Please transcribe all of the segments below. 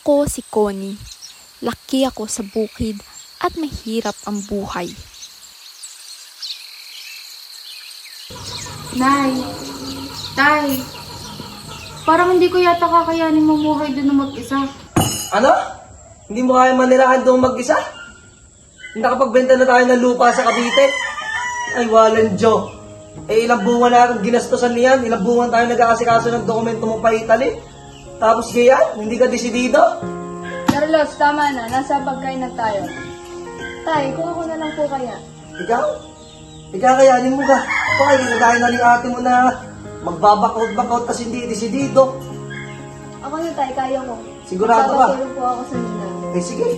Ako si Connie. Laki ako sa bukid at mahirap ang buhay. Nay, Tay, parang hindi ko yata kakayanin mamuhay doon na mag-isa. Ano? Hindi mo kaya manirahan doon mag-isa? Nakapagbenta na tayo ng lupa sa Cavite? Ay, walang Diyo. Ilang bunga na akong ginastosan niyan. Ilang bunga tayo nag-aasikaso ng dokumento mo pa Italy. Tapos kaya, hindi ka desidido? Carlos, tama na. Nasa pagkain na tayo. Tay, kung ako na lang po kaya. Ikaw? Ikakayanin mo ka. Bakit nagkain na rin ate mo na magbabakot-bakot kasi hindi desidido? Ako na tay, kaya ko. Sigurado ka? Magpapatulong po ako sa ninang. Eh sige,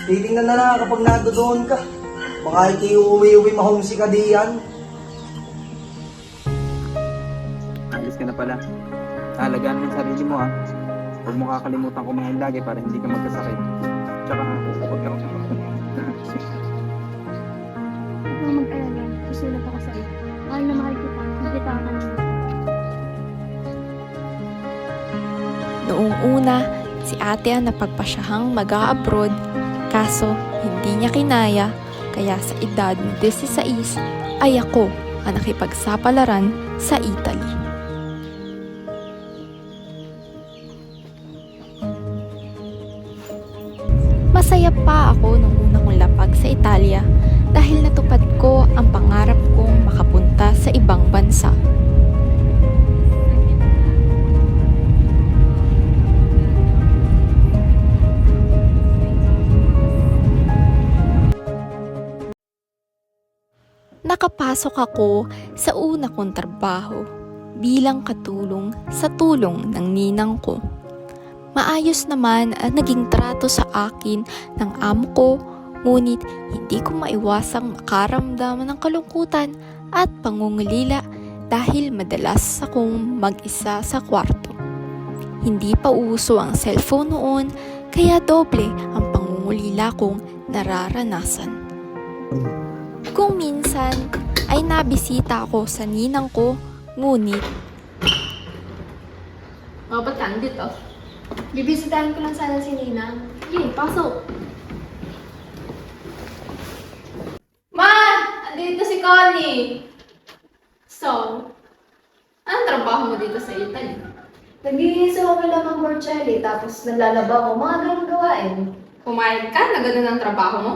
titingnan na lang kapag nandoon ka. Baka iti uwi-uwi mahumsi ka diyan. Alis ka na pala. Alagaan mo yung sarili mo ha. Huwag mo kakalimutan kumain lagi para hindi ka magkasakit. Tsaka huwag ka rin Huwag kang mag-alala. Susulat ako sa iyo. Mahal na mahal kita. Hindi kita kakalimutan. Noong una, si ate ang napagpasyahang mag-a-abroad, kaso hindi niya kinaya, kaya sa edad ng 16 ay ako ang nakipagsapalaran sa Italy. Masaya pa ako nung una kong lapag sa Italia dahil natupad ko ang pangarap kong makapunta sa ibang bansa. Nakapasok ako sa una kong trabaho bilang katulong sa tulong ng ninang ko. Maayos naman ang naging trato sa akin ng amo ko, ngunit hindi ko maiwasang makaramdaman ng kalungkutan at pangungulila dahil madalas akong mag-isa sa kwarto. Hindi pa uso ang cellphone noon, kaya doble ang pangungulila kong nararanasan. Kung minsan ay nabisita ako sa ninang ko, ngunit Ba't ka andito? Bibisitahin ko lang sana si Ninang. Sige, pasok. Ma! Andito si Connie! So, anong trabaho mo dito sa Italy? Naglilinis ako kay Lamang Borcelli, tapos naglalaba ko, mga ganun gawain. Pumayag ka na ganun ang trabaho mo?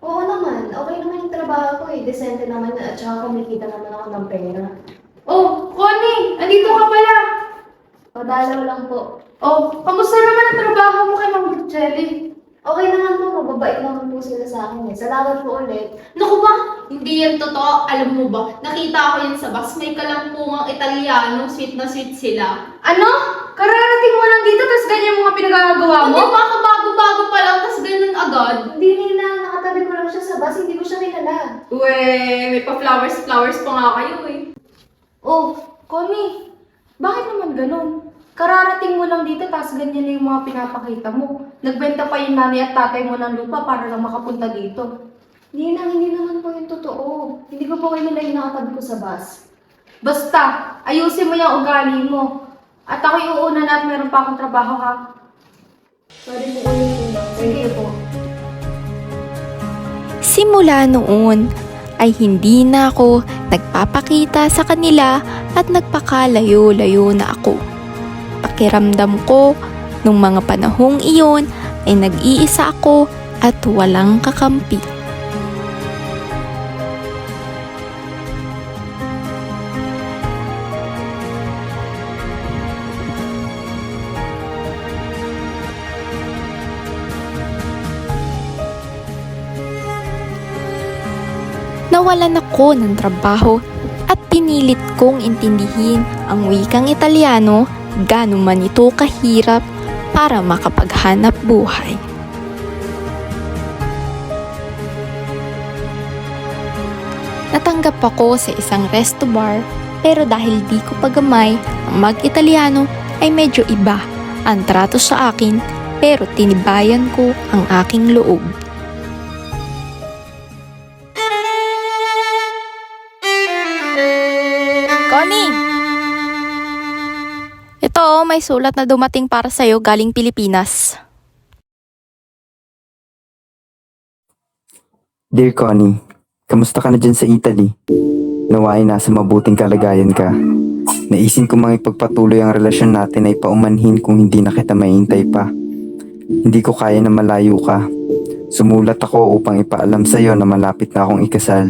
Oo naman, okay naman yung trabaho ko eh. Decente naman at saka kumikita naman ako ng pera. Oh, Connie! Andito ka pala! Padalaw lang po. Oh, kamusta naman ang trabaho mo kay Ma'am Borcelli? Okay naman po, mababait naman po sila sa akin eh. Salamat po ulit. Naku ba? Hindi yan totoo. Alam mo ba? Nakita ko yan sa bus. May kalampungang Italiano. Sweet na sweet sila. Ano? Kararating mo lang dito tapos ganyan mga pinagagawa mo? Hindi pa bago-bago pa lang tapos ganyan agad. Hindi nila, nakatabi ko lang siya sa bus, hindi ko siya kilala. Uwe, may pa flowers pa nga kayo eh. Oh, Connie, bakit naman ganun? Kararating mo lang dito tapos ganyan na yung mga pinapakita mo. Nagbenta pa yung nanay at tatay mo ng lupa para lang makapunta dito. Hindi naman po yung totoo. Hindi ko po kayo nila inakatabi ko sa bus. Basta, ayusin mo yung ugali mo. At ako'y uuna na at meron pa akong trabaho ha. Sorry po ulit yun. Sige po. simula noon ay hindi na ako nagpapakita sa kanila at nagpakalayo-layo na ako. Pakiramdam ko nung mga panahong iyon ay nag-iisa ako at walang kakampi. Nawalan ako ng trabaho at pinilit kong intindihin ang wikang Italiano, gaano man ito kahirap para makapaghanap buhay. Natanggap ako sa isang resto bar, pero dahil di ko pagamay ang mag-Italiano ay medyo iba ang trato sa akin, pero tinibayan ko ang aking loob. Connie! Ito, may sulat na dumating para sa'yo galing Pilipinas. Dear Connie, kamusta ka na dyan sa Italy? Nawain nasa mabuting kalagayan ka. Naisin ko mang ipagpatuloy ang relasyon natin ay paumanhin kung hindi na kita maihintay pa. Hindi ko kaya na malayo ka. Sumulat ako upang ipaalam sa'yo na malapit na akong ikasal.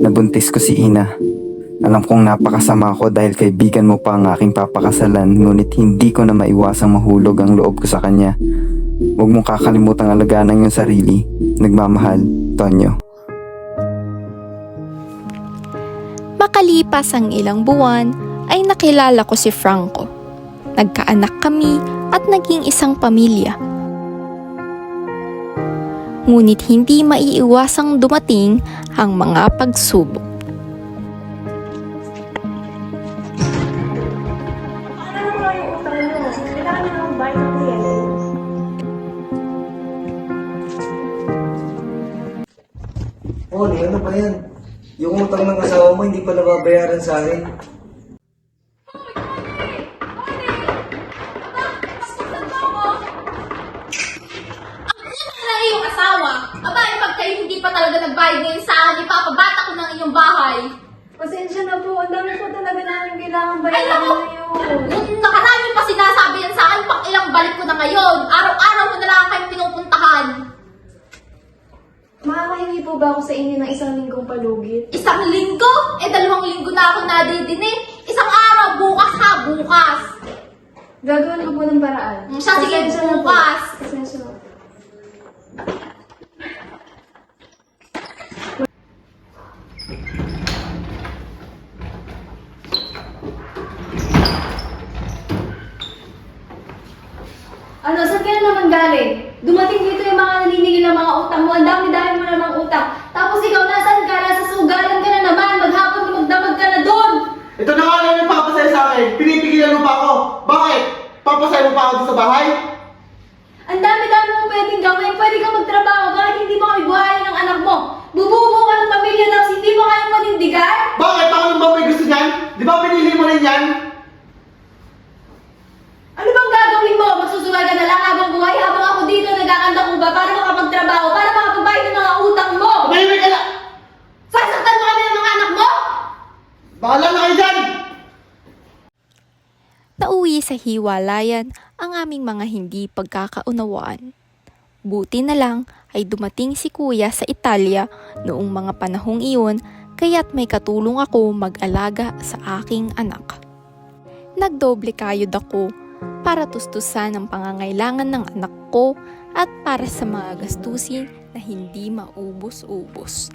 Nabuntis ko si Ina. Alam kong napakasama ko dahil kaibigan mo pa ang aking papakasalan, ngunit hindi ko na maiwasang mahulog ang loob ko sa kanya. Huwag mong kakalimutang alagaan ang iyong sarili. Nagmamahal, Tonyo. Makalipas ang ilang buwan, ay nakilala ko si Franco. Nagkaanak kami at naging isang pamilya. Ngunit hindi maiiwasang dumating ang mga pagsubok. Oh, ano ba yan? Yung utang ng asawa mo hindi pa nababayaran sa akin. Na iyong asawa, pag kayo hindi pa talaga nagbayad ngayon sa akin, ipapabata ko ng inyong bahay. Pasensya na po. Ang dami po talaga namin kailangan Ay, bayaran naku! ngayon. Nung nakaraan niyo pa sinasabi yan sa akin, pang ilang balik ko na ngayon. Araw-araw ko na lang kayong pinupuntahan. Makakahingi po ba ako sa inyo ng 1 linggong palugit? Isang linggo? 2 linggo na ako nadidinig. Isang araw, bukas ha, bukas. Gagawin ko po ng paraan. Siya, sige, Pasensya na po. bukas. Pasensya na. Ano, saan ka na naman galing? Dumating dito yung mga naniningil ng mga utang mo. Ang dami-dami mo namang utang. Tapos ikaw, nasaan ka? Nasa sugalan ka na naman. Maghapon magdamag ka na doon. Ito na nga lang yung papasaya sa akin. Pinipigilan mo pa ako. Bakit? Papasaya mo pa ako dito sa bahay? Ang dami-dami mong pwedeng gawin. Pwede kang magtrabaho. Bakit hindi mo kami buhayin ng anak mo? Bubuo ka ng pamilya tapos hindi mo kayang manindigan? Bakit? Ako nung ba may gusto niyan? Di ba pinili mo rin yan? Ano bang gagawin mo? Magsusugal ka na lang habang buhay habang ako dito nagkakanda ko ba para makapagtrabaho, para makapagbayad ng mga utang mo? Tumahimik ka na! Sasaktan mo kami ng mga anak mo? Bahala na kayo dyan! Nauwi sa hiwalayan ang aming mga hindi pagkakaunawaan. Buti na lang ay dumating si Kuya sa Italia noong mga panahong iyon, kaya't may katulong ako mag-alaga sa aking anak. Nagdoble kayod ako para tustusan ang pangangailangan ng anak ko at para sa mga gastusin na hindi maubos-ubos.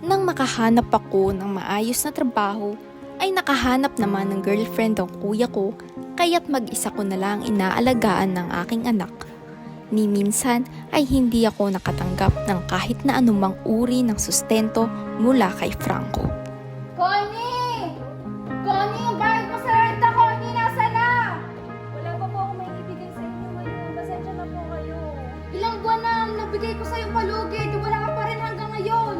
Nang makahanap ako ng maayos na trabaho, ay nakahanap naman ng girlfriend ang kuya ko, kaya't mag-isa ko na lang inaalagaan ng aking anak. Ni minsan ay hindi ako nakatanggap ng kahit na anumang uri ng sustento mula kay Franco. Connie! Connie, ang bayad mo sa renta, Connie! Nasa na? Wala pa po akong may ibigay sa inyo ngayon. Pasensya na po kayo. Ilang buwan na ang nabigay ko sa iyong palugit. Wala ka pa rin hanggang ngayon.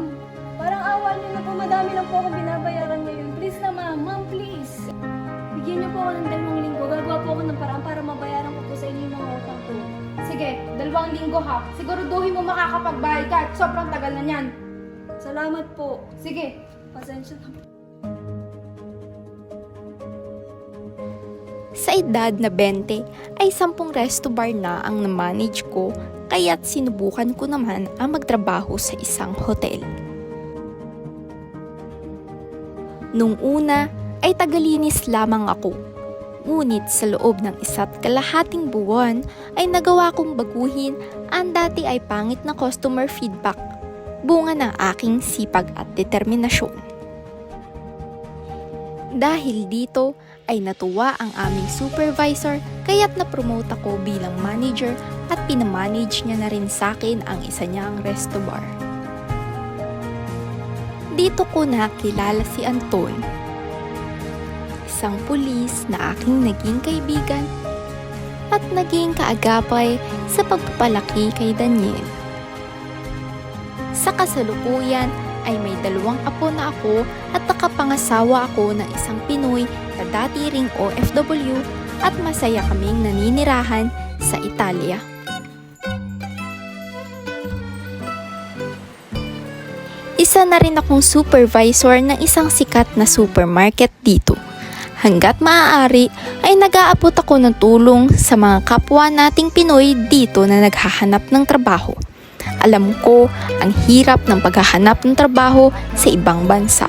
Parang awa niyo na po. Madami lang po akong binabayaran ngayon. Please na, ma'am. Ma'am, please. Bigyan niyo po ako ng 2 linggo. Gagawa po ako ng paraan para mabayaran ko po sa inyo yung mga utang ko. Sige, 2 linggo ha. Siguraduhin mo makakapagbayad ka. Sobrang tagal na niyan. Salamat po. Sige, pasensya na po. Sa edad na 20 ay 10 resto bar na ang na-manage ko, kaya't sinubukan ko naman ang magtrabaho sa isang hotel. Nung una ay tagalinis lamang ako, ngunit sa loob ng 1.5 buwan ay nagawa kong baguhin ang dati ay pangit na customer feedback, bunga ng aking sipag at determinasyon. Dahil dito ay natuwa ang aming supervisor, kaya't na-promote ako bilang manager at pinamanage niya na rin sa akin ang isa niyang resto bar. Dito ko nakilala si Anton, isang pulis na aking naging kaibigan at naging kaagapay sa pagpapalaki kay Daniel. Sa kasalukuyan ay may 2 apo na ako at nakapangasawa ako ng isang Pinoy na dati ring OFW at masaya kaming naninirahan sa Italia. Isa na rin akong supervisor ng isang sikat na supermarket dito. Hanggat maaari ay nag-aabot ako ng tulong sa mga kapwa nating Pinoy dito na naghahanap ng trabaho. Alam ko ang hirap ng paghahanap ng trabaho sa ibang bansa.